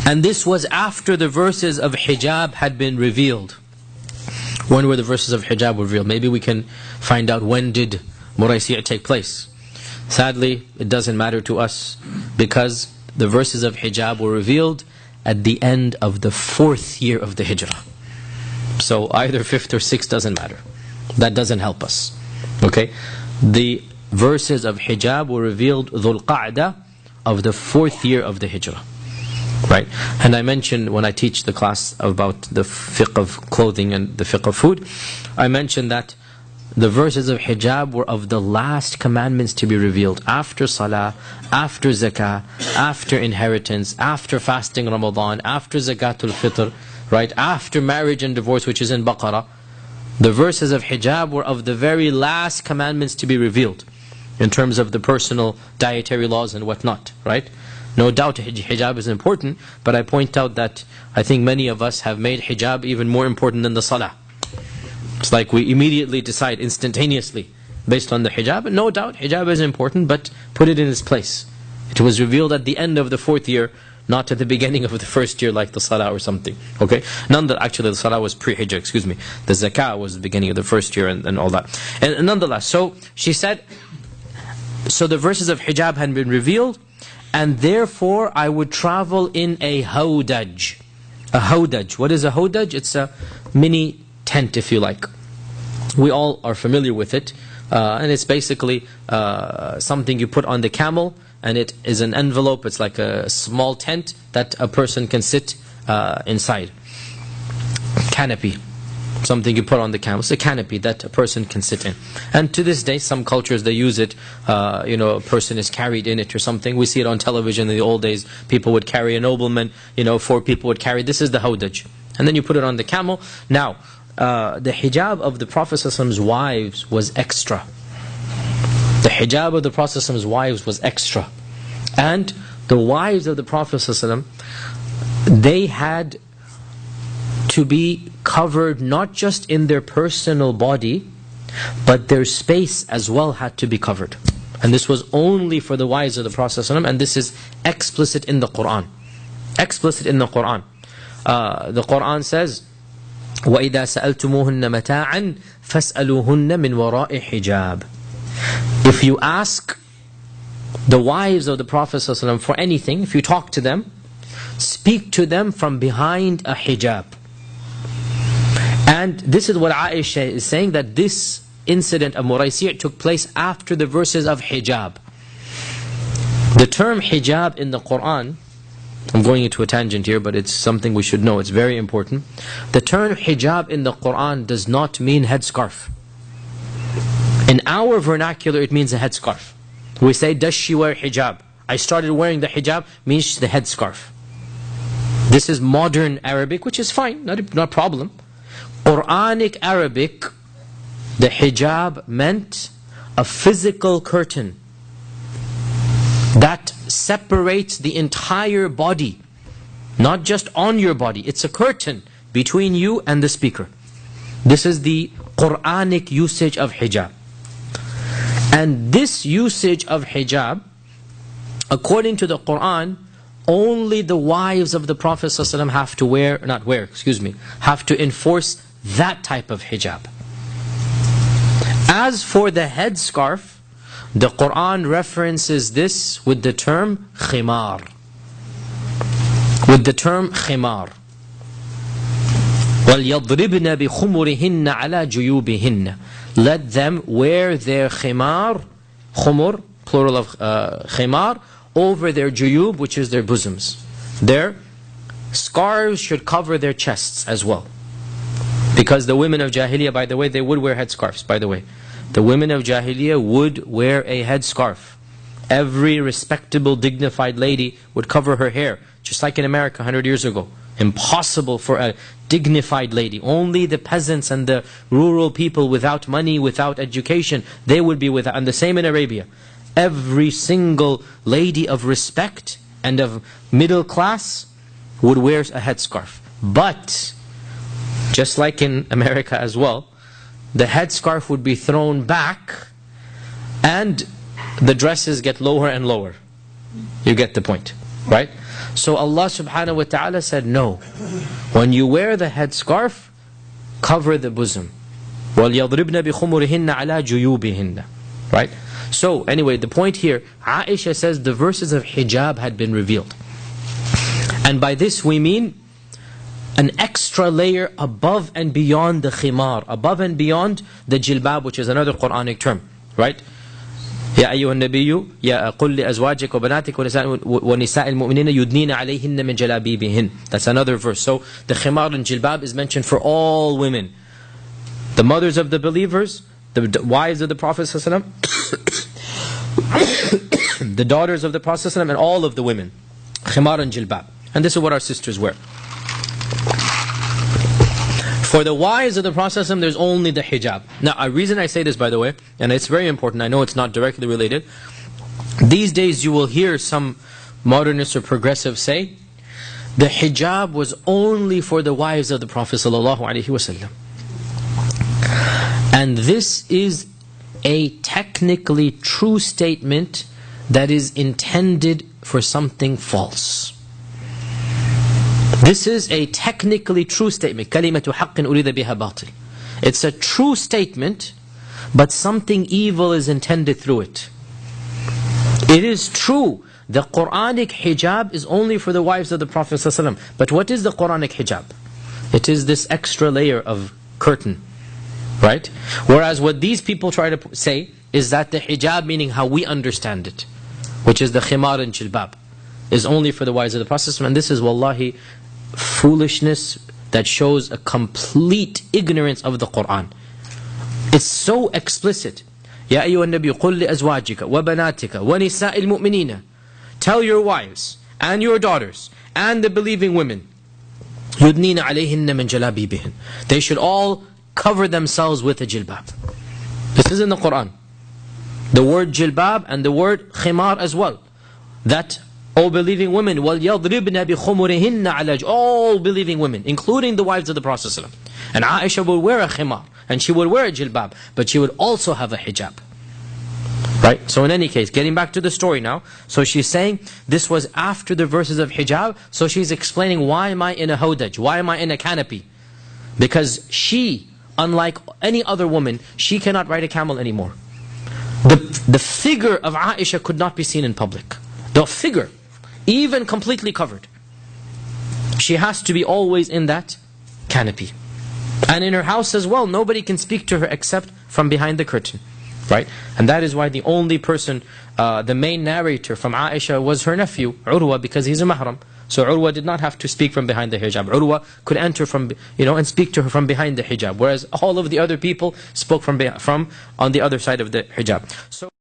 And this was after the verses of hijab had been revealed. When were the verses of hijab revealed? Maybe we can find out when did Muraisi' take place. Sadly, it doesn't matter to us, because the verses of hijab were revealed at the end of the 4th year of the hijrah. So either 5th or 6th doesn't matter. That doesn't help us. Okay? The verses of hijab were revealed Dhul Qa'dah of the 4th year of the hijrah. Right? And I mentioned when I teach the class about the fiqh of clothing and the fiqh of food, I mentioned that the verses of hijab were of the last commandments to be revealed. After salah, after zakah, after inheritance, after fasting Ramadan, after zakatul fitr, right? After marriage and divorce, which is in Baqarah. The verses of hijab were of the very last commandments to be revealed, in terms of the personal dietary laws and whatnot, right? No doubt hijab is important, but I point out that I think many of us have made hijab even more important than the salah. It's like we immediately decide instantaneously based on the hijab. No doubt hijab is important, but put it in its place. It was revealed at the end of the 4th year, not at the beginning of the 1st year like the salah or something. Okay? Actually the salah was pre-hijrah, excuse me. The zakah was the beginning of the 1st year and all that. And nonetheless, so she said, so the verses of hijab had been revealed, and therefore I would travel in a hawdaj. A hawdaj. What is a hawdaj? It's a mini tent, if you like. We all are familiar with it. And it's basically something you put on the camel, and it is an envelope. It's like a small tent that a person can sit inside. Canopy. Something you put on the camel. It's a canopy that a person can sit in. And to this day, some cultures, they use it. A person is carried in it or something. We see it on television in the old days. People would carry a nobleman. 4 people would carry. This is the hawdaj. And then you put it on the camel. Now, the hijab of the Prophet ﷺ's wives was extra. The hijab of the Prophet ﷺ's wives was extra. And the wives of the Prophet ﷺ, they had to be covered not just in their personal body, but their space as well had to be covered. And this was only for the wives of the Prophet ﷺ, and this is explicit in the Qur'an. Explicit in the Qur'an. The Qur'an says, وَإِذَا سَأَلْتُمُوهُنَّ مَتَاعًا فَاسْأَلُوهُنَّ مِنْ وَرَاءِ حِجَابٍ. If you ask the wives of the Prophet ﷺ for anything, if you talk to them, speak to them from behind a hijab. And this is what Aisha is saying, that this incident of Muraisi' took place after the verses of hijab. The term hijab in the Qur'an, I'm going into a tangent here, but it's something we should know, it's very important. The term hijab in the Qur'an does not mean headscarf. In our vernacular, it means a headscarf. We say, does she wear hijab? I started wearing the hijab, means the headscarf. This is modern Arabic, which is fine, not a problem. Quranic Arabic, the hijab meant a physical curtain that separates the entire body, not just on your body. It's a curtain between you and the speaker. This is the Quranic usage of hijab. And this usage of hijab, according to the Quran, only the wives of the Prophet ﷺ have to enforce that type of hijab. As for the headscarf, the Quran references this with the term khimar. With the term khimar. وَلْيَضْرِبْنَ بِخُمُرِهِنَّ عَلَى جُيُوبِهِنَّ. Let them wear their khimar, khumur, plural of khimar, over their juyub, which is their bosoms. Their scarves should cover their chests as well. Because the women of Jahiliyyah, by the way, they would wear headscarves, by the way. The women of Jahiliyyah would wear a headscarf. Every respectable, dignified lady would cover her hair, just like in America 100 years ago. Impossible for a dignified lady. Only the peasants and the rural people without money, without education, they would be without. And the same in Arabia. Every single lady of respect and of middle class would wear a headscarf. But, just like in America as well, the headscarf would be thrown back and the dresses get lower and lower. You get the point. Right? So Allah subhanahu wa ta'ala said, no. When you wear the headscarf, cover the bosom. وَلْيَضْرِبْنَ بِخُمُرِهِنَّ عَلَى جُيُوبِهِنَّ. Right? So, anyway, the point here, Aisha says the verses of hijab had been revealed. And by this we mean an extra layer above and beyond the khimar, above and beyond the jilbab, which is another Quranic term. Right? يا أيها النبي يا قل لأزواجك وبناتك ونساء المؤمنين يدنين عليهن من جلابيبهن. That's another verse. So the khimar and jilbab is mentioned for all women. The mothers of the believers, the wives of the Prophet ﷺ, the daughters of the Prophet ﷺ, and all of the women. Khimar and jilbab. And this is what our sisters wear. For the wives of the Prophet ﷺ, there's only the hijab. Now, a reason I say this, by the way, and it's very important, I know it's not directly related. These days you will hear some modernists or progressives say, the hijab was only for the wives of the Prophet ﷺ. And this is a technically true statement that is intended for something false. This is a technically true statement. كَلِمَةُ حَقٍّ أُرِيدَ بِهَا بَاطِلٍ. It's a true statement, but something evil is intended through it. It is true, the Quranic hijab is only for the wives of the Prophet ﷺ. But what is the Quranic hijab? It is this extra layer of curtain. Right? Whereas what these people try to say is that the hijab, meaning how we understand it, which is the khimar and jilbab, is only for the wives of the Prophet ﷺ. And this is wallahi foolishness that shows a complete ignorance of the Qur'an. It's so explicit. يَا أَيُّهَا النَّبِيُّ قُلْ لِأَزْوَاجِكَ وَبَنَاتِكَ وَنِسَاءِ الْمُؤْمِنِينَ. Tell your wives and your daughters and the believing women, يُدْنِينَ عَلَيْهِنَّ مِنْ جَلَابِيبِهِنَّ. They should all cover themselves with a jilbab. This is in the Qur'an. The word jilbab and the word khimar as well. That all believing women, وَلْيَضْرِبْنَ بِخُمُرِهِنَّ عَلَى. All believing women, including the wives of the Prophet ﷺ. And Aisha would wear a khimar, and she would wear a jilbab, but she would also have a hijab. Right? So in any case, getting back to the story now, so she's saying this was after the verses of hijab, so she's explaining, why am I in a hawdaj? Why am I in a canopy? Because she, unlike any other woman, she cannot ride a camel anymore. The figure of Aisha could not be seen in public. The figure, even completely covered. She has to be always in that canopy. And in her house as well, nobody can speak to her except from behind the curtain. Right? And that is why the only person, the main narrator from Aisha was her nephew, Urwa, because he's a mahram. So Urwa did not have to speak from behind the hijab. Urwa could enter from, and speak to her from behind the hijab. Whereas all of the other people spoke from on the other side of the hijab. So